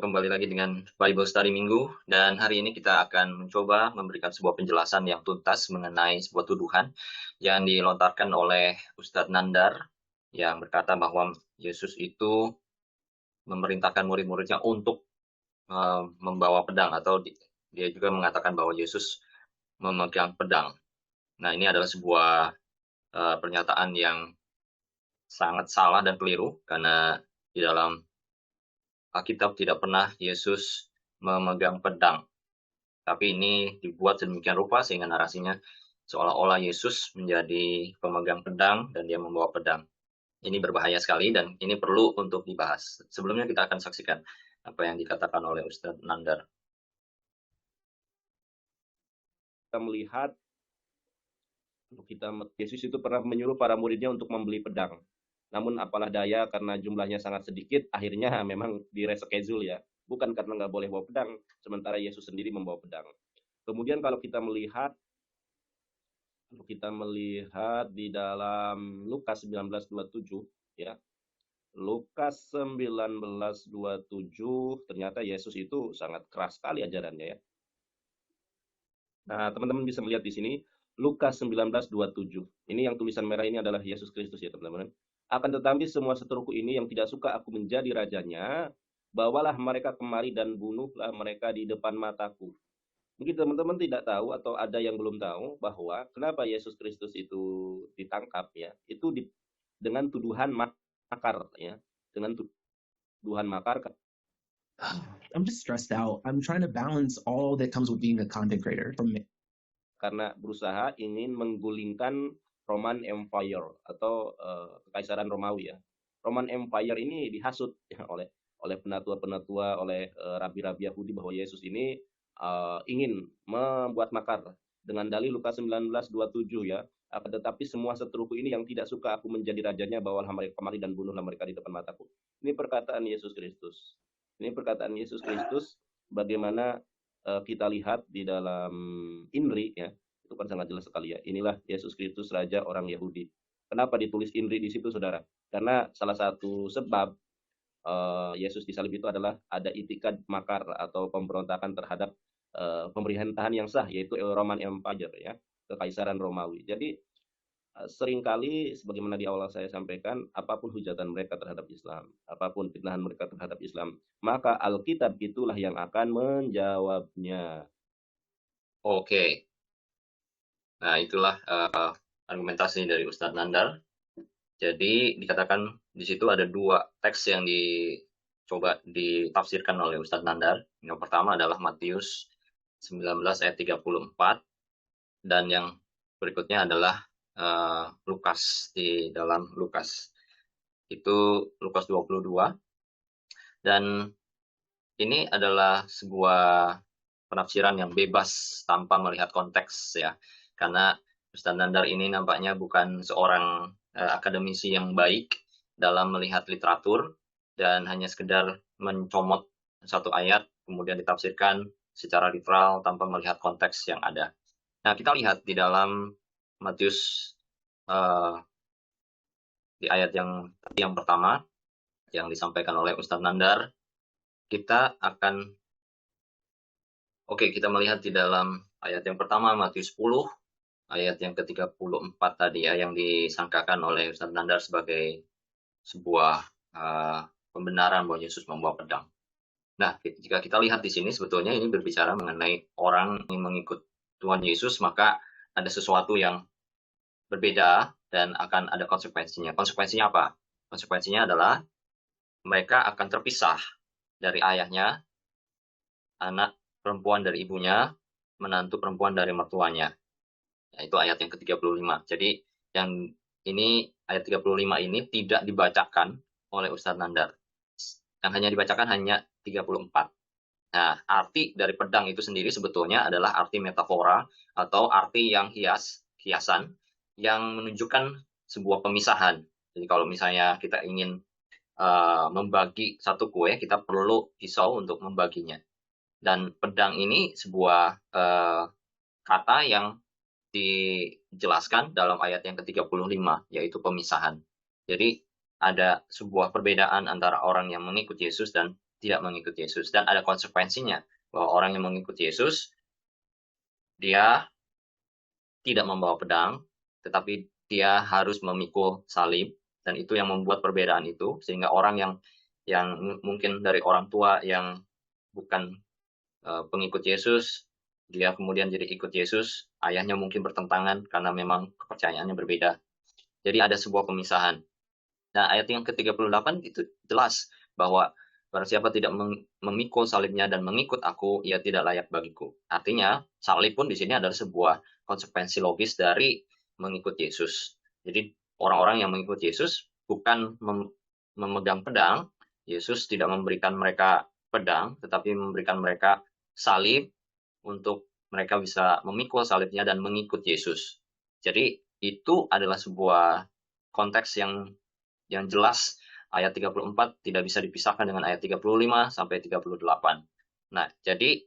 kembali lagi dengan Bible Study Minggu, dan hari ini kita akan mencoba memberikan sebuah penjelasan yang tuntas mengenai sebuah tuduhan yang dilontarkan oleh Ustadz Nandar yang berkata bahwa Yesus itu memerintahkan murid-muridnya untuk membawa pedang, atau dia juga mengatakan bahwa Yesus memegang pedang. Nah, ini adalah sebuah pernyataan yang sangat salah dan keliru, karena di dalam Alkitab tidak pernah Yesus memegang pedang. Tapi ini dibuat sedemikian rupa sehingga narasinya seolah-olah Yesus menjadi pemegang pedang dan dia membawa pedang. Ini berbahaya sekali dan ini perlu untuk dibahas. Sebelumnya kita akan saksikan apa yang dikatakan oleh Ustadz Nandar. Kita melihat Yesus itu pernah menyuruh para muridnya untuk membeli pedang. Namun apalah daya, karena jumlahnya sangat sedikit, akhirnya memang di-reschedule ya. Bukan karena nggak boleh bawa pedang, sementara Yesus sendiri membawa pedang. Kemudian kalau kita melihat di dalam Lukas 19:27 ya. Lukas 19:27 ternyata Yesus itu sangat keras sekali ajarannya ya. Nah, teman-teman bisa melihat di sini Lukas 19:27. Ini yang tulisan merah ini adalah Yesus Kristus ya, teman-teman. Akan tetapi semua seteruku ini yang tidak suka aku menjadi rajanya, bawalah mereka kemari dan bunuhlah mereka di depan mataku. Mungkin teman-teman tidak tahu atau ada yang belum tahu bahwa kenapa Yesus Kristus itu ditangkap ya. Itu dengan tuduhan makar ya. Dengan tuduhan makar. I'm just stressed out. I'm trying to balance all that comes with being a content creator. Karena berusaha ingin menggulingkan Roman Empire atau Kekaisaran Romawi ya. Roman Empire ini dihasut ya, oleh penatua-penatua, oleh rabi-rabi Yahudi bahwa Yesus ini ingin membuat makar dengan dalil Lukas 19:27 ya. Akan tetapi semua seteruku ini yang tidak suka aku menjadi rajanya, bawalah mereka kemari dan bunuhlah mereka di depan mataku. Ini perkataan Yesus Kristus. Ini perkataan Yesus Kristus. Bagaimana kita lihat di dalam Inri ya, itu kan sangat jelas sekali ya. Inilah Yesus Kristus Raja orang Yahudi. Kenapa ditulis Inri di situ, saudara? Karena salah satu sebab Yesus disalib itu adalah ada itikad makar atau pemberontakan terhadap pemerintahan yang sah, yaitu Roman Empire ya, Kekaisaran Romawi. Jadi seringkali sebagaimana di awal saya sampaikan, apapun hujatan mereka terhadap Islam, apapun fitnahan mereka terhadap Islam, maka Alkitab itulah yang akan menjawabnya. Oke. Nah, itulah argumentasi dari Ustadz Nandar. Jadi dikatakan di situ ada dua teks yang dicoba ditafsirkan oleh Ustadz Nandar. Yang pertama adalah Matius 19 ayat 34, dan yang berikutnya adalah Lukas, di dalam Lukas. Itu Lukas 22. Dan ini adalah sebuah penafsiran yang bebas tanpa melihat konteks ya. Karena Ustadz Nandar ini nampaknya bukan seorang akademisi yang baik dalam melihat literatur dan hanya sekedar mencomot satu ayat kemudian ditafsirkan secara literal tanpa melihat konteks yang ada. Nah, kita lihat di dalam Matius di ayat yang pertama yang disampaikan oleh Ustadz Nandar, kita melihat di dalam ayat yang pertama Matius 10 ayat yang ke-34 tadi ya, yang disangkakan oleh Ustadz Nandar sebagai sebuah pembenaran bahwa Yesus membawa pedang. Nah, jika kita lihat di sini sebetulnya ini berbicara mengenai orang yang mengikut Tuhan Yesus, maka ada sesuatu yang berbeda dan akan ada konsekuensinya. Konsekuensinya apa? Konsekuensinya adalah mereka akan terpisah dari ayahnya, anak perempuan dari ibunya, menantu perempuan dari mertuanya. Nah, itu ayat yang ke-35. Jadi yang ini ayat 35 ini tidak dibacakan oleh Ustadz Nandar. Yang hanya dibacakan hanya 34. Nah, arti dari pedang itu sendiri sebetulnya adalah arti metafora atau arti yang hiasan yang menunjukkan sebuah pemisahan. Jadi kalau misalnya kita ingin membagi satu kue, kita perlu pisau untuk membaginya. Dan pedang ini sebuah kata yang dijelaskan dalam ayat yang ke-35, yaitu pemisahan. Jadi ada sebuah perbedaan antara orang yang mengikut Yesus dan tidak mengikuti Yesus. Dan ada konsekuensinya, bahwa orang yang mengikuti Yesus, dia tidak membawa pedang, tetapi dia harus memikul salib, dan itu yang membuat perbedaan itu, sehingga orang yang mungkin dari orang tua yang bukan pengikut Yesus, dia kemudian jadi ikut Yesus, ayahnya mungkin bertentangan karena memang kepercayaannya berbeda. Jadi ada sebuah pemisahan. Nah, ayat yang ke-38 itu jelas bahwa barang siapa tidak memikul salibnya dan mengikut aku, ia tidak layak bagiku. Artinya, salib pun di sini adalah sebuah konsekuensi logis dari mengikut Yesus. Jadi, orang-orang yang mengikut Yesus bukan memegang pedang. Yesus tidak memberikan mereka pedang, tetapi memberikan mereka salib untuk mereka bisa memikul salibnya dan mengikut Yesus. Jadi, itu adalah sebuah konteks yang jelas. Ayat 34 tidak bisa dipisahkan dengan ayat 35 sampai 38. Nah, jadi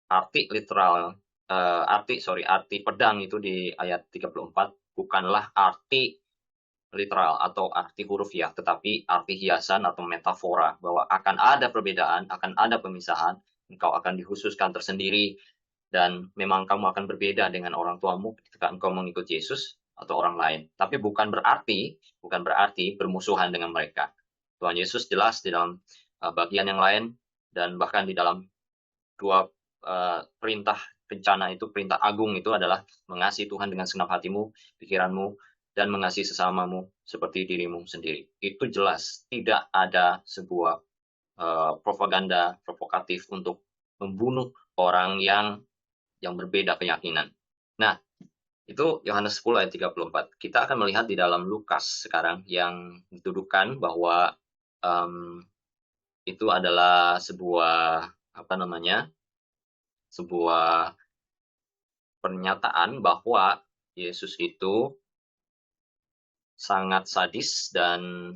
arti pedang itu di ayat 34 bukanlah arti literal atau arti hurufiah, tetapi arti hiasan atau metafora, bahwa akan ada perbedaan, akan ada pemisahan, engkau akan dikhususkan tersendiri, dan memang kamu akan berbeda dengan orang tuamu ketika engkau mengikuti Yesus atau orang lain. Tapi bukan berarti bermusuhan dengan mereka. Tuhan Yesus jelas di dalam bagian yang lain, dan bahkan di dalam dua perintah rencana itu, perintah agung itu adalah mengasihi Tuhan dengan segenap hatimu, pikiranmu, dan mengasihi sesamamu seperti dirimu sendiri. Itu jelas, tidak ada sebuah propaganda provokatif untuk membunuh orang yang berbeda keyakinan. Nah, itu Yohanes 10 ayat 34. Kita akan melihat di dalam Lukas sekarang yang dituduhkan bahwa itu adalah sebuah sebuah pernyataan bahwa Yesus itu sangat sadis dan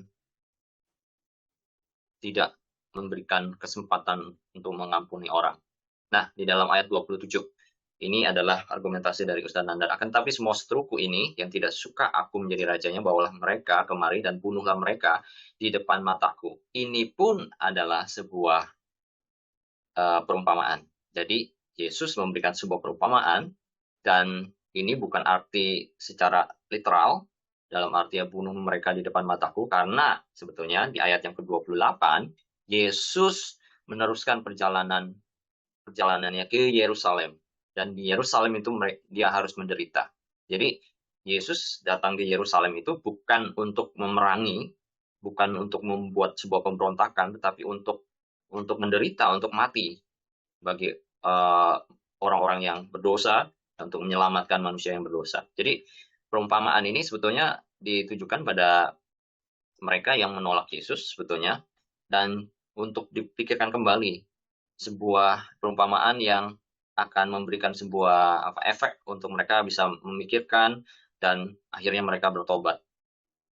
tidak memberikan kesempatan untuk mengampuni orang. Nah, di dalam ayat 27, ini adalah argumentasi dari Ustaz Nandar. Akan tapi semua seteruku ini yang tidak suka aku menjadi rajanya, bawalah mereka kemari dan bunuhlah mereka di depan mataku. Ini pun adalah sebuah perumpamaan. Jadi Yesus memberikan sebuah perumpamaan, dan ini bukan arti secara literal, dalam artinya bunuh mereka di depan mataku, karena sebetulnya di ayat yang ke-28, Yesus meneruskan perjalanannya ke Yerusalem. Dan di Yerusalem itu dia harus menderita. Jadi Yesus datang ke Yerusalem itu bukan untuk memerangi, bukan untuk membuat sebuah pemberontakan, tetapi untuk menderita, untuk mati bagi orang-orang yang berdosa, untuk menyelamatkan manusia yang berdosa. Jadi perumpamaan ini sebetulnya ditujukan pada mereka yang menolak Yesus sebetulnya, dan untuk dipikirkan kembali sebuah perumpamaan yang akan memberikan sebuah efek untuk mereka bisa memikirkan, dan akhirnya mereka bertobat.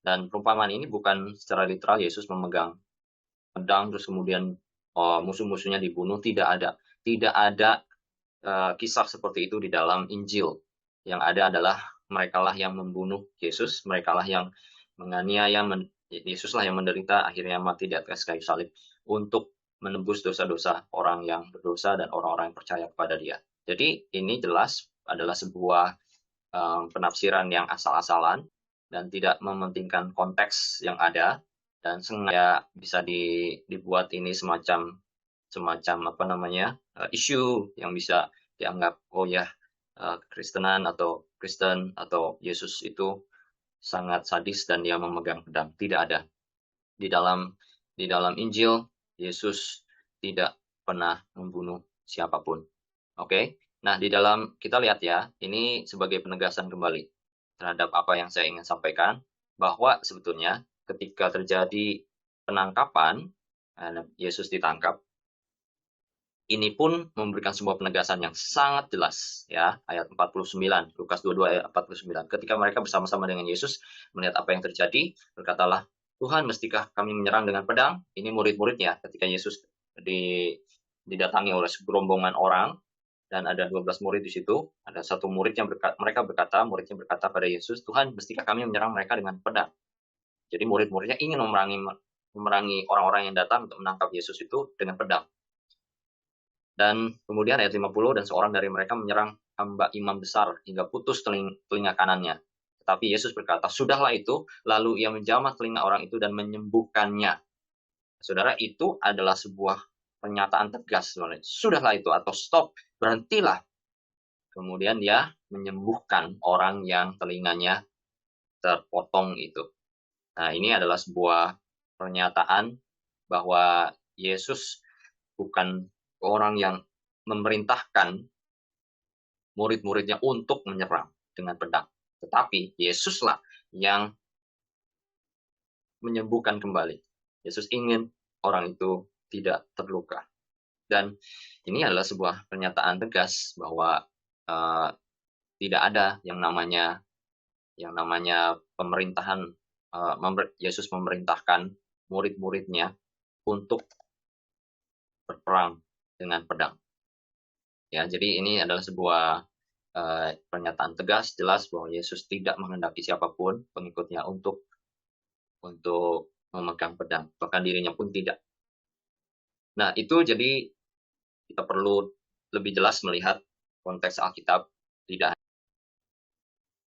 Dan perumpamaan ini bukan secara literal Yesus memegang pedang terus kemudian musuh-musuhnya dibunuh. Tidak ada kisah seperti itu di dalam Injil. Yang ada adalah merekalah yang membunuh Yesus, merekalah yang menganiaya, Yesuslah yang menderita, akhirnya mati di atas kayu salib untuk menebus dosa-dosa orang yang berdosa dan orang-orang yang percaya kepada dia. Jadi ini jelas adalah sebuah penafsiran yang asal-asalan dan tidak mementingkan konteks yang ada, dan sengaja bisa dibuat ini semacam isu yang bisa dianggap Kristenan atau Kristen atau Yesus itu sangat sadis dan dia memegang pedang. Tidak ada. Di dalam Injil, Yesus tidak pernah membunuh siapapun. Oke? Nah, di dalam kita lihat ya, ini sebagai penegasan kembali terhadap apa yang saya ingin sampaikan, bahwa sebetulnya ketika terjadi penangkapan, Yesus ditangkap, ini pun memberikan sebuah penegasan yang sangat jelas, ya, ayat 49, Lukas 22 ayat 49. Ketika mereka bersama-sama dengan Yesus melihat apa yang terjadi, berkatalah, Tuhan, mestikah kami menyerang dengan pedang? Ini murid-muridnya ketika Yesus didatangi oleh segerombongan orang, dan ada 12 murid di situ. Ada satu murid yang muridnya berkata pada Yesus, Tuhan, mestikah kami menyerang mereka dengan pedang? Jadi murid-muridnya ingin memerangi memerangi orang-orang yang datang untuk menangkap Yesus itu dengan pedang. Dan kemudian ayat 50, dan seorang dari mereka menyerang hamba imam besar hingga putus telinga kanannya. Tetapi Yesus berkata, "Sudahlah itu." Lalu ia menjamah telinga orang itu dan menyembuhkannya. Saudara, itu adalah sebuah pernyataan tegas sebenarnya. Sudahlah itu, atau stop, berhentilah. Kemudian dia menyembuhkan orang yang telinganya terpotong itu. Nah, ini adalah sebuah pernyataan bahwa Yesus bukan orang yang memerintahkan murid-muridnya untuk menyerang dengan pedang. Tetapi Yesuslah yang menyembuhkan kembali. Yesus ingin orang itu tidak terluka. Dan ini adalah sebuah pernyataan tegas bahwa tidak ada yang namanya pemerintahan. Yesus memerintahkan murid-muridnya untuk berperang dengan pedang. Ya, jadi ini adalah sebuah pernyataan tegas, jelas bahwa Yesus tidak menghendaki siapapun pengikutnya untuk memegang pedang, bahkan dirinya pun tidak. Nah, itu jadi kita perlu lebih jelas melihat konteks Alkitab.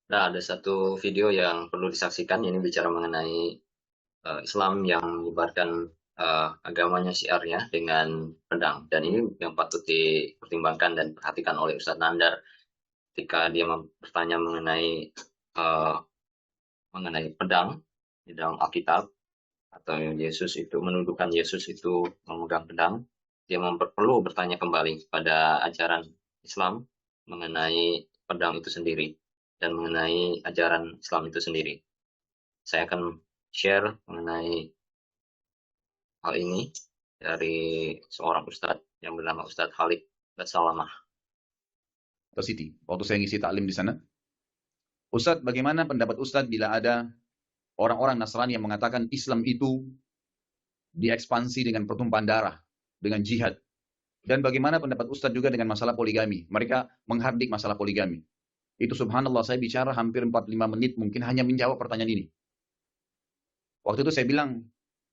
Nah, ada satu video yang perlu disaksikan, ini bicara mengenai Islam yang menyebarkan agamanya, syiarnya dengan pedang. Dan ini yang patut dipertimbangkan dan perhatikan oleh Ustadz Nandar ketika dia bertanya mengenai pedang di dalam Alkitab, atau Yesus itu menuduhkan Yesus itu memegang pedang. Dia perlu bertanya kembali pada ajaran Islam mengenai pedang itu sendiri dan mengenai ajaran Islam itu sendiri. Saya akan share mengenai hal ini dari seorang ustadz yang bernama Ustadz Khalid Basalamah. City, waktu saya ngisi taklim di sana. Ustadz, bagaimana pendapat Ustadz bila ada orang-orang Nasrani yang mengatakan Islam itu diekspansi dengan pertumpahan darah, dengan jihad? Dan bagaimana pendapat Ustadz juga dengan masalah poligami? Mereka menghardik masalah poligami. Itu subhanallah, saya bicara hampir 45 menit mungkin hanya menjawab pertanyaan ini. Waktu itu saya bilang,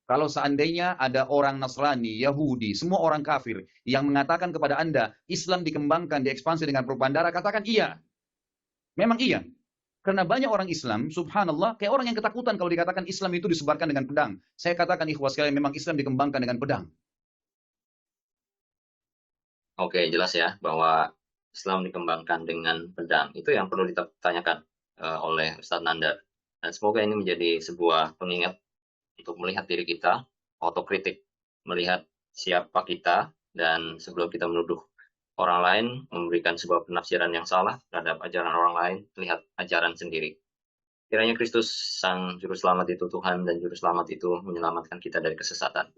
kalau seandainya ada orang Nasrani, Yahudi, semua orang kafir yang mengatakan kepada Anda, Islam dikembangkan, diekspansi dengan pertumpahan darah, katakan iya. Memang iya. Karena banyak orang Islam, subhanallah, kayak orang yang ketakutan kalau dikatakan Islam itu disebarkan dengan pedang. Saya katakan ikhwas sekalian, memang Islam dikembangkan dengan pedang. Oke, jelas ya, bahwa Islam dikembangkan dengan pedang. Itu yang perlu ditanyakan oleh Ustadz Nandar. Dan semoga ini menjadi sebuah pengingat untuk melihat diri kita, otokritik, melihat siapa kita, dan sebelum kita menuduh orang lain, memberikan sebuah penafsiran yang salah terhadap ajaran orang lain, lihat ajaran sendiri. Kiranya Kristus, Sang Juru Selamat itu Tuhan, dan Juru Selamat itu menyelamatkan kita dari kesesatan.